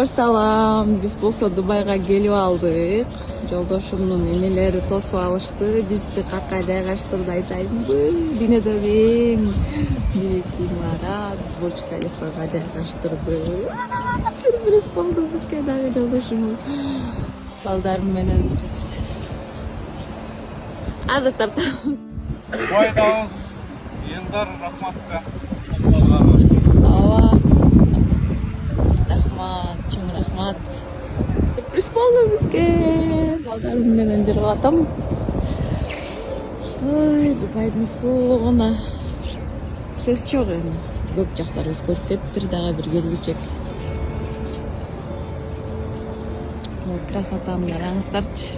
Салам, биз болсо Дубайга келип алдык. Жолдошумдун энелери тосуп алышты. Бизди какка жайгаштырды айтайынбы? Дүйнөдө эң бийик имарат Бурдж Халифага жайгаштырды. Сюрприз болду бизге дагы жолдошум. Балдарым менен биз азыр тартабыз. Дубайдабыз. Елдар Рахматовка. Ооба. Рахмат, чоң рахмат. Сюрприз болду бизге. Балдарым менен жүрүп атам. Ой, Дубайдын сулууна сөз жок эми. Көп жактар өзгөрүп кетиптир, дагы бир келгичек. Красотаны караңыздарчы.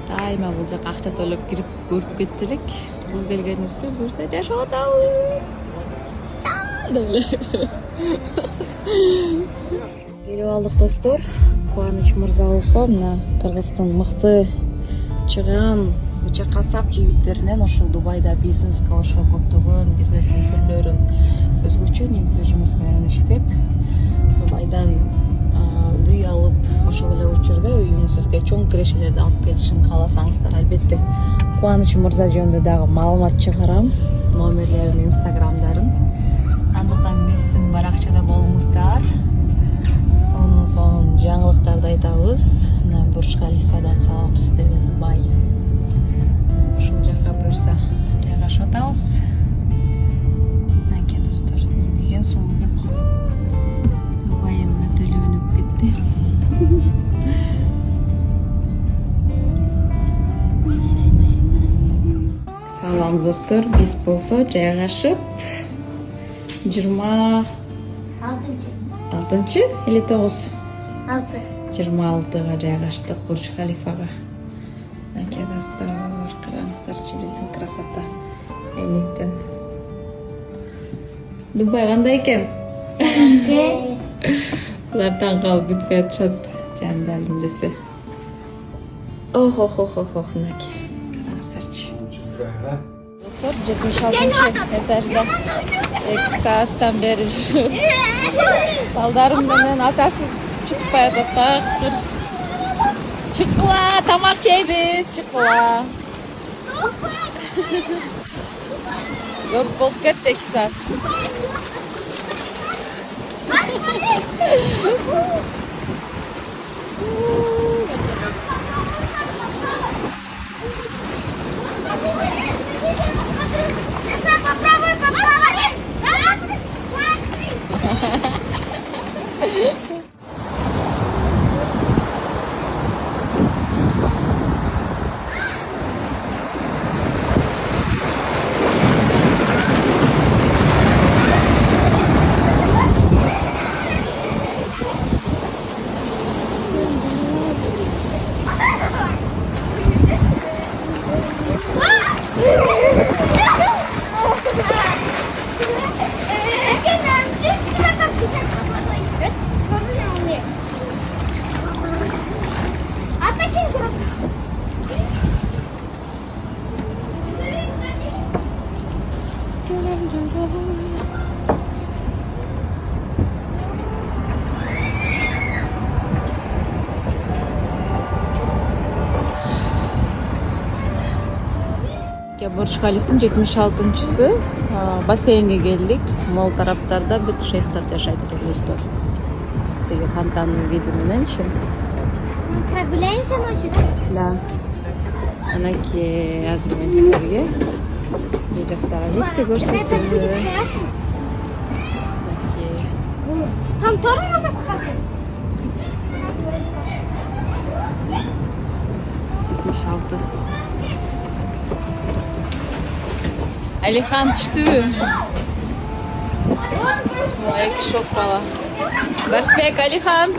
Дайыма бул жака акча төлөп кирип көрүп кетчү элек. Бул келгенибизде буюрса жашап атабыз. Келип алдык достор. Кубаныч мырза болсо мына Кыргыздын мыкты чыган бычак касап жигиттеринен ушул Дубайда бизнес кылышып көптөгөн бизнестин түрлөрүн өзгөчө негизде жумуш менен иштеп, Дубайдан үй алып, ошол эле учурда үйүңүз сизге чоң кирешелерди алып келишин кааласаңыздар, албетте Кубаныч мырза жөнүндө дагы маалымат чыгарам, номерлерин, инстаграмдарын. Андыктан биздин баракчада болуңуздар. Сонун жаңылыктарды айтабыз. Мына Бурдж Халифадан салам сиздерге, Дубай. Ушул жака буюрса жайгашып атабыз. Мынакей достор, эмне деген сулуулук. Дубайым өтө эле өнүгүп кетти. Салам достор, биз болсо жайгашып 26 или 9? 26-га жайгаштык Бурдж Халифага. Мынакей достор, караңыздарчы биздин красота эниктен. Дубай кандай экен? Булар таң калып бүтпөй атышат, жандалым десе. Ох, мынакей. Караңыздарчы. Достор, 76-этажда 2 сааттан бери жүрүп. Балдарым менен атасы чыкпай атат такыр. Чыккыла, тамак жейбиз, чыккыла. Көп болуп кетти 2 саат. Бурдж Халифтин 76-сы бассейнге келдик. Мол тараптарда бүт шейхтар жашайт экен достор. Деги фонтандын види мененчи. Прогуляемся ночью, да? Да. Анакей азыр мен сиздерге бул жактагы видти көрсөтөм. Там тоже можно купаться? 76. Алихан түштүбү? Эки шок бала. Барсбек, Алихан.